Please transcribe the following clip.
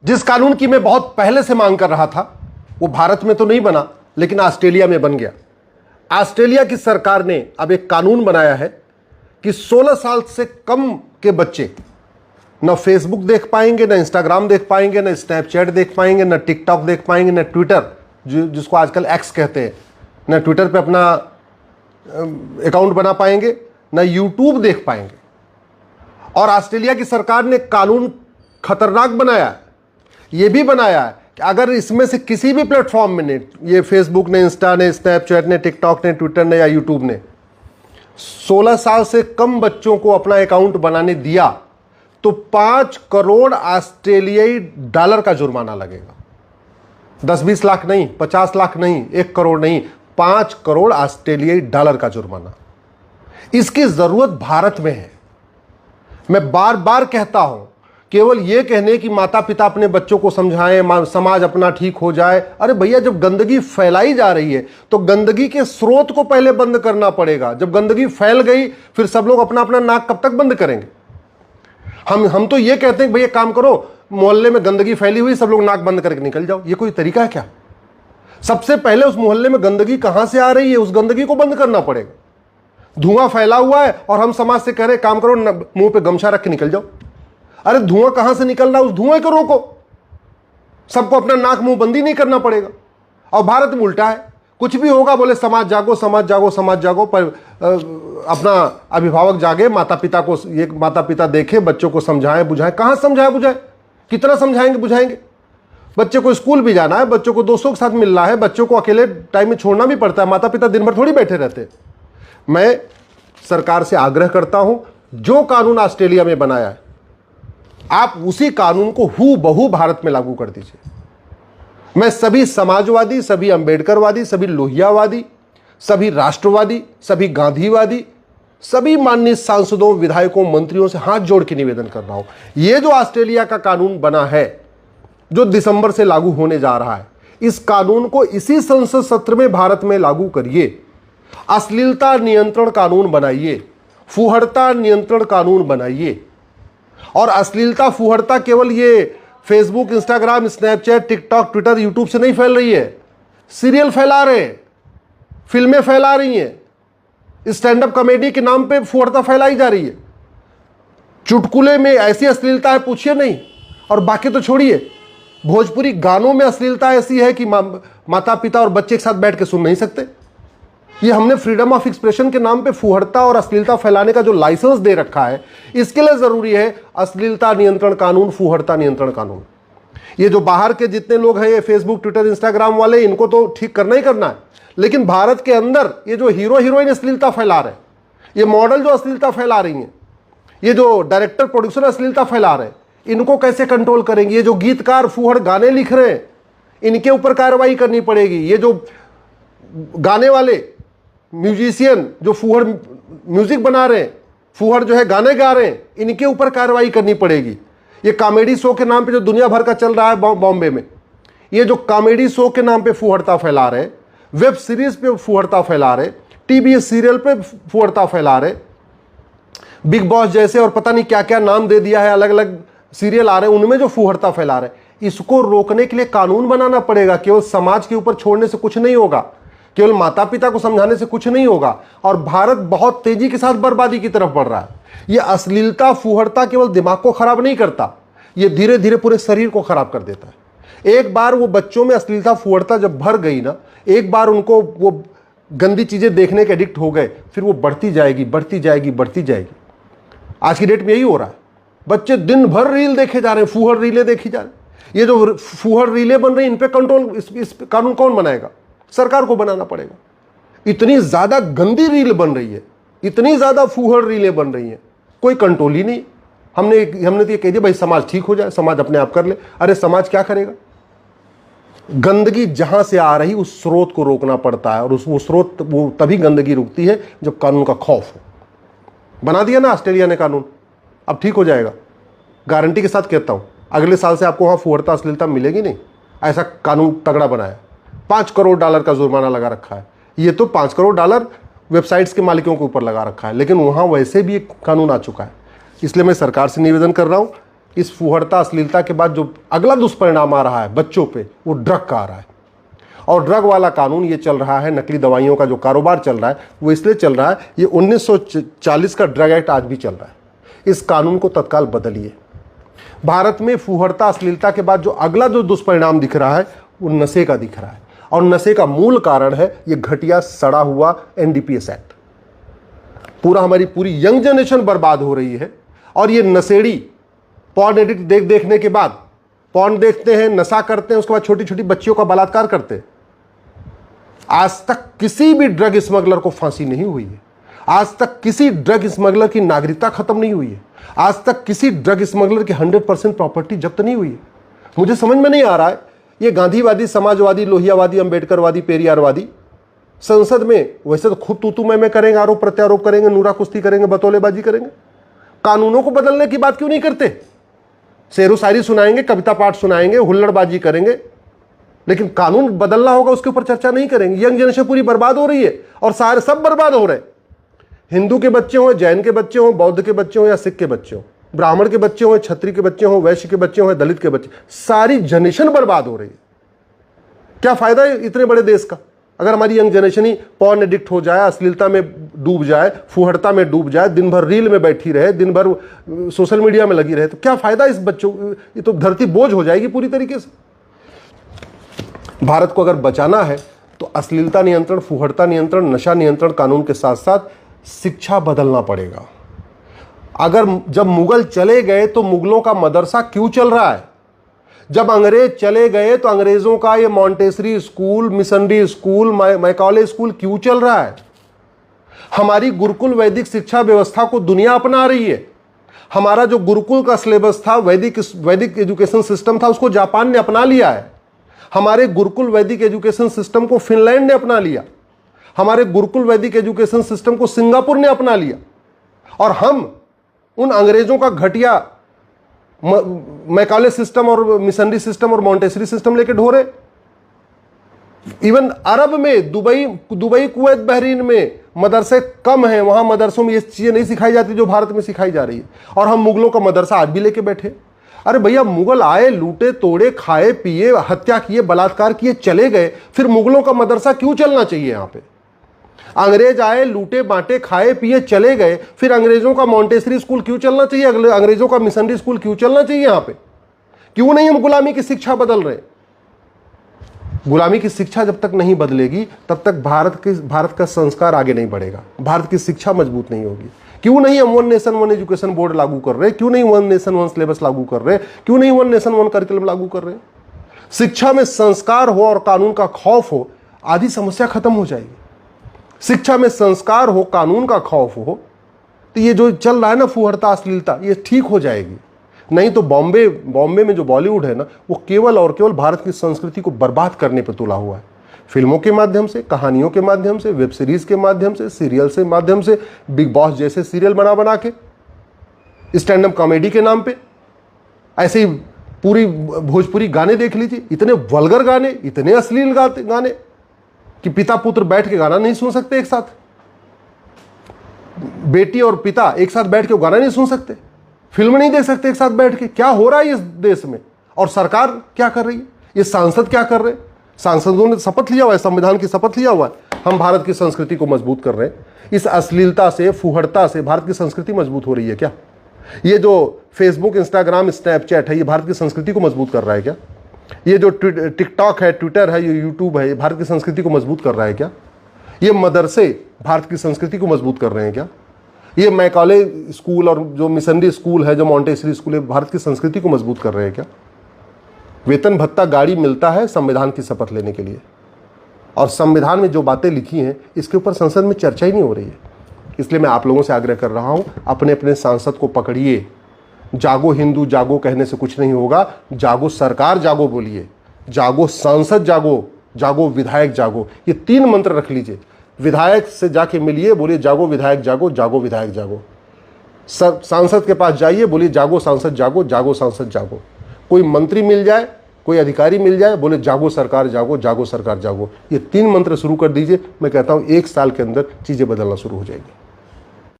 जिस कानून की मैं बहुत पहले से मांग कर रहा था, वो भारत में तो नहीं बना लेकिन ऑस्ट्रेलिया में बन गया। ऑस्ट्रेलिया की सरकार ने अब एक कानून बनाया है कि 16 साल से कम के बच्चे न फेसबुक देख पाएंगे, न इंस्टाग्राम देख पाएंगे, न स्नैपचैट देख पाएंगे, न टिकटॉक देख पाएंगे, न ट्विटर जिसको आजकल एक्स कहते हैं, न ट्विटर पे अपना अकाउंट बना पाएंगे, न यूट्यूब देख पाएंगे। और ऑस्ट्रेलिया की सरकार ने कानून खतरनाक बनाया है, ये भी बनाया है कि अगर इसमें से किसी भी प्लेटफॉर्म में ने, ये फेसबुक ने, इंस्टा ने, स्नैपचैट ने, टिकटॉक ने, ट्विटर ने या यूट्यूब ने 16 साल से कम बच्चों को अपना अकाउंट बनाने दिया तो 5 करोड़ ऑस्ट्रेलियाई डॉलर का जुर्माना लगेगा। 10-20 लाख नहीं, 50 लाख नहीं, 1 करोड़ नहीं, 5 करोड़ ऑस्ट्रेलियाई डॉलर का जुर्माना। इसकी जरूरत भारत में है। मैं बार बार कहता हूं, केवल यह कहने कि माता पिता अपने बच्चों को समझाएं, समाज अपना ठीक हो जाए। अरे भैया, जब गंदगी फैलाई जा रही है तो गंदगी के स्रोत को पहले बंद करना पड़ेगा। जब गंदगी फैल गई फिर सब लोग अपना अपना नाक कब तक बंद करेंगे? हम तो ये कहते हैं कि भैया काम करो, मोहल्ले में गंदगी फैली हुई, सब लोग नाक बंद करके निकल जाओ। ये कोई तरीका है क्या? सबसे पहले उस मोहल्ले में गंदगी कहां से आ रही है, उस गंदगी को बंद करना पड़ेगा। धुआं फैला हुआ है और हम समाज से कह रहे काम करो, मुंह पे गमछा रख के निकल जाओ। अरे धुआं कहां से निकल रहा है, उस धुएं को रोको। सबको अपना नाक मुंह बंदी नहीं करना पड़ेगा। और भारत में उल्टा है, कुछ भी होगा बोले समाज जागो, समाज जागो, समाज जागो। पर अपना अभिभावक जागे, माता पिता को, ये माता पिता देखे, बच्चों को समझाएं बुझाएं। कहां समझाएं बुझाएं? कितना समझाएंगे बुझाएंगे? बच्चे को स्कूल भी जाना है, बच्चों को दोस्तों के साथ मिलना है, बच्चों को अकेले टाइम में छोड़ना भी पड़ता है। माता पिता दिन भर थोड़ी बैठे रहते हैं। मैं सरकार से आग्रह करता हूं, जो कानून ऑस्ट्रेलिया में बनाया है आप उसी कानून को हूबहू भारत में लागू कर दीजिए। मैं सभी समाजवादी, सभी अंबेडकरवादी, सभी लोहियावादी, सभी राष्ट्रवादी, सभी गांधीवादी, सभी माननीय सांसदों, विधायकों, मंत्रियों से हाथ जोड़ के निवेदन कर रहा हूं, ये जो ऑस्ट्रेलिया का कानून बना है, जो दिसंबर से लागू होने जा रहा है, इस कानून को इसी संसद सत्र में भारत में लागू करिए। अश्लीलता नियंत्रण कानून बनाइए, फुहड़ता नियंत्रण कानून बनाइए। और अश्लीलता, फुहड़ता केवल ये Facebook, Instagram, Snapchat, TikTok, Twitter, YouTube से नहीं फैल रही है। सीरियल फैला रहे हैं, फिल्में फैला रही हैं, स्टैंड अप कॉमेडी के नाम पे फुहड़ता फैलाई जा रही है। चुटकुले में ऐसी अश्लीलता है पूछिए नहीं। और बाकी तो छोड़िए, भोजपुरी गानों में अश्लीलता ऐसी है कि माता पिता और बच्चे एक साथ बैठ के सुन नहीं सकते। ये हमने फ्रीडम ऑफ एक्सप्रेशन के नाम पे फुहड़ता और अश्लीलता फैलाने का जो लाइसेंस दे रखा है, इसके लिए जरूरी है अश्लीलता नियंत्रण कानून, फुहड़ता नियंत्रण कानून। ये जो बाहर के जितने लोग हैं, ये फेसबुक, ट्विटर, इंस्टाग्राम वाले, इनको तो ठीक करना ही करना है। लेकिन भारत के अंदर ये जो हीरो हीरोइन अश्लीलता फैला रहे हैं, ये मॉडल जो अश्लीलता फैला रही हैं, ये जो डायरेक्टर प्रोड्यूसर अश्लीलता फैला रहे हैं, इनको कैसे कंट्रोल करेंगे? ये जो गीतकार फुहड़ गाने लिख रहे हैं, इनके ऊपर कार्रवाई करनी पड़ेगी। ये जो गाने वाले म्यूजिशियन जो फुहड़ म्यूजिक बना रहे हैं, फुहड़ जो है गाने गा रहे हैं, इनके ऊपर कार्रवाई करनी पड़ेगी। ये कॉमेडी शो के नाम पे जो दुनिया भर का चल रहा है बॉम्बे में, ये जो कॉमेडी शो के नाम पे फुहड़ता फैला रहे, वेब सीरीज पे फुहड़ता फैला रहे, टीवी सीरियल पे फुहड़ता फैला रहे, बिग बॉस जैसे और पता नहीं क्या क्या नाम दे दिया है, अलग अलग सीरियल आ रहे हैं, उनमें जो फुहड़ता फैला रहे, इसको रोकने के लिए कानून बनाना पड़ेगा। केवल समाज के ऊपर छोड़ने से कुछ नहीं होगा, केवल माता पिता को समझाने से कुछ नहीं होगा। और भारत बहुत तेजी के साथ बर्बादी की तरफ बढ़ रहा है। यह अश्लीलता, फुहड़ता केवल दिमाग को खराब नहीं करता, यह धीरे धीरे पूरे शरीर को खराब कर देता है। एक बार वो बच्चों में अश्लीलता, फुहड़ता जब भर गई ना, एक बार उनको वो गंदी चीजें देखने के एडिक्ट हो गए, फिर वो बढ़ती जाएगी, बढ़ती जाएगी, बढ़ती जाएगी। आज की डेट में यही हो रहा है। बच्चे दिन भर रील देखे जा रहे हैं, फुहड़ रीलें देखी जा रही हैं। ये जो फुहड़ रीलें बन रही हैं, इन पे कंट्रोल, इस कानून कौन बनाएगा? सरकार को बनाना पड़ेगा। इतनी ज्यादा गंदी रील बन रही है, इतनी ज्यादा फुहड़ रीलें बन रही हैं, कोई कंट्रोल ही नहीं। हमने तो ये कह दिया भाई समाज ठीक हो जाए, समाज अपने आप कर ले। अरे समाज क्या करेगा? गंदगी जहां से आ रही उस स्रोत को रोकना पड़ता है, और वो स्रोत वो तभी गंदगी रुकती है जब कानून का खौफ हो। बना दिया ना ऑस्ट्रेलिया ने कानून, अब ठीक हो जाएगा। गारंटी के साथ कहता हूं, अगले साल से आपको वहां फुहड़ता, अश्लीलता मिलेगी नहीं। ऐसा कानून तगड़ा बनाया। 5 करोड़ डॉलर का जुर्माना लगा रखा है। ये तो 5 करोड़ डॉलर वेबसाइट्स के मालिकों के ऊपर लगा रखा है, लेकिन वहां वैसे भी एक कानून आ चुका है। इसलिए मैं सरकार से निवेदन कर रहा हूं, इस फूहड़ता अश्लीलता के बाद जो अगला दुष्परिणाम आ रहा है बच्चों पे, वो ड्रग का आ रहा है। और ड्रग वाला कानून ये चल रहा है, नकली दवाइयों का जो कारोबार चल रहा है वो इसलिए चल रहा है, ये 1940 का ड्रग एक्ट आज भी चल रहा है। इस कानून को तत्काल बदलिए। भारत में फूहड़ता अश्लीलता के बाद जो अगला जो दुष्परिणाम दिख रहा है वो नशे का दिख रहा है, और नशे का मूल कारण है ये घटिया सड़ा हुआ एनडीपीएस एक्ट। हमारी पूरी यंग जनरेशन बर्बाद हो रही है। और ये नशेड़ी पॉर्न एडिक्ट देखने के बाद पॉर्न देखते हैं, नशा करते हैं, उसके बाद छोटी छोटी बच्चियों का बलात्कार करते हैं। आज तक किसी भी ड्रग स्मगलर को फांसी नहीं हुई है। आज तक किसी ड्रग स्मगलर की नागरिकता खत्म नहीं हुई है। आज तक किसी ड्रग स्मगलर की 100% प्रॉपर्टी जब्त नहीं हुई है। मुझे समझ में नहीं आ रहा है, ये गांधीवादी, समाजवादी, लोहियावादी, अंबेडकरवादी, पेरियारवादी संसद में वैसे तो खूब तू मैं करेंगे, आरोप प्रत्यारोप करेंगे, नूरा कुश्ती करेंगे, बतौलेबाजी करेंगे। कानूनों को बदलने की बात क्यों नहीं करते? शेरो शायरी सुनाएंगे, कविता पाठ सुनाएंगे, हुल्लड़बाजी करेंगे, लेकिन कानून बदलना होगा उसके ऊपर चर्चा नहीं करेंगे। यंग जनरेशन पूरी बर्बाद हो रही है और सारे सब बर्बाद हो रहे हैं। हिंदू के बच्चे हों, जैन के बच्चे हों, बौद्ध के बच्चे हों या सिख के बच्चे हों, ब्राह्मण के बच्चे हों, क्षत्रिय के बच्चे हों, वैश्य के बच्चे हों, दलित के बच्चे, सारी जनरेशन बर्बाद हो रही है। क्या फायदा है इतने बड़े देश का अगर हमारी यंग जनरेशन ही पॉर्न एडिक्ट हो जाए, अश्लीलता में डूब जाए, फूहड़ता में डूब जाए, दिन भर रील में बैठी रहे, दिन भर सोशल मीडिया में लगी रहे, तो क्या फायदा इस बच्चों? ये तो धरती बोझ हो जाएगी पूरी तरीके से। भारत को अगर बचाना है तो अश्लीलता नियंत्रण, फूहड़ता नियंत्रण, नशा नियंत्रण कानून के साथ साथ शिक्षा बदलना पड़ेगा। जब मुगल चले गए तो मुगलों का मदरसा क्यों चल रहा है? जब अंग्रेज चले गए तो अंग्रेजों का ये Montessori school, missionary school, Macaulay school क्यों चल रहा है? हमारी गुरुकुल वैदिक शिक्षा व्यवस्था को दुनिया अपना रही है। हमारा जो गुरुकुल का सिलेबस था, वैदिक एजुकेशन सिस्टम था, उसको जापान ने अपना लिया है। हमारे गुरुकुल वैदिक एजुकेशन सिस्टम को फिनलैंड ने अपना लिया। हमारे गुरुकुल वैदिक एजुकेशन सिस्टम को सिंगापुर ने अपना लिया। और हम उन अंग्रेजों का घटिया मैकॉले सिस्टम और मिशनरी सिस्टम और मॉन्टेसरी सिस्टम लेके ढोरे। इवन अरब में, दुबई, कुवैत, बहरीन में मदरसे कम हैं, वहां मदरसों में ये चीजें नहीं सिखाई जाती जो भारत में सिखाई जा रही है। और हम मुगलों का मदरसा आज भी लेके बैठे। अरे भैया, मुगल आए, लूटे, तोड़े, खाए, पिए, हत्या किए, बलात्कार किए, चले गए, फिर मुगलों का मदरसा क्यों चलना चाहिए यहां पे? अंग्रेज आए, लूटे, बांटे, खाए, पिए, चले गए, फिर अंग्रेजों का मॉन्टेसरी स्कूल क्यों चलना चाहिए? अंग्रेजों का मिशनरी स्कूल क्यों चलना चाहिए यहां पे? क्यों नहीं हम गुलामी की शिक्षा बदल रहे? गुलामी की शिक्षा जब तक नहीं बदलेगी तब तक भारत का संस्कार आगे नहीं बढ़ेगा, भारत की शिक्षा मजबूत नहीं होगी। क्यों नहीं हम one nation one education board लागू कर रहे? क्यों नहीं वन नेशन वन सिलेबस लागू कर रहे? क्यों नहीं वन नेशन वन करिकुलम लागू कर रहे? शिक्षा में संस्कार हो और कानून का खौफ हो, आधी समस्या खत्म हो जाएगी। शिक्षा में संस्कार हो, कानून का खौफ हो, तो ये जो चल रहा है ना फूहड़ता, अश्लीलता, ये ठीक हो जाएगी। नहीं तो बॉम्बे में जो बॉलीवुड है ना, वो केवल और केवल भारत की संस्कृति को बर्बाद करने पर तुला हुआ है। फिल्मों के माध्यम से, कहानियों के माध्यम से, वेब सीरीज के माध्यम से, सीरियल के माध्यम से, बिग बॉस जैसे सीरियल बना के, स्टैंड अप कॉमेडी के नाम पे, ऐसे ही पूरी भोजपुरी गाने देख लीजिए, इतने वल्गर गाने, इतने अश्लील गाने कि पिता पुत्र बैठ के गाना नहीं सुन सकते एक साथ। बेटी और पिता एक साथ बैठ के गाना नहीं सुन सकते, फिल्म नहीं देख सकते एक साथ बैठ के। क्या हो रहा है इस देश में? और सरकार क्या कर रही है? ये सांसद क्या कर रहे हैं? सांसदों ने शपथ लिया हुआ है, संविधान की शपथ लिया हुआ है, हम भारत की संस्कृति को मजबूत कर रहे हैं। इस अश्लीलता से, फूहड़ता से भारत की संस्कृति मजबूत हो रही है क्या? ये जो फेसबुक, इंस्टाग्राम, स्नैपचैट है, ये भारत की संस्कृति को मजबूत कर रहा है क्या? ये जो टिकटॉक है, ट्विटर है, ये यूट्यूब है, ये भारत की संस्कृति को मजबूत कर रहा है क्या? ये मदरसे भारत की संस्कृति को मजबूत कर रहे हैं क्या? ये मैकॉले स्कूल और जो मिशनरी स्कूल है, जो मॉन्टेसरी स्कूल है, भारत की संस्कृति को मजबूत कर रहे हैं क्या? वेतन भत्ता, गाड़ी मिलता है संविधान की शपथ लेने के लिए, और संविधान में जो बातें लिखी हैं इसके ऊपर संसद में चर्चा ही नहीं हो रही है। इसलिए मैं आप लोगों से आग्रह कर रहा हूं, अपने अपने सांसद को पकड़िए। जागो हिंदू जागो कहने से कुछ नहीं होगा, जागो सरकार जागो बोलिए, जागो सांसद जागो, जागो विधायक जागो, ये 3 मंत्र रख लीजिए। विधायक से जाके मिलिए, बोलिए जागो विधायक जागो, जागो विधायक जागो। सांसद के पास जाइए, बोलिए जागो सांसद जागो, जागो सांसद जागो। कोई मंत्री मिल जाए, कोई अधिकारी मिल जाए, बोले जागो सरकार जागो, जागो सरकार जागो। ये 3 मंत्र शुरू कर दीजिए, मैं कहता हूं 1 साल के अंदर चीजें बदलना शुरू हो जाएगी।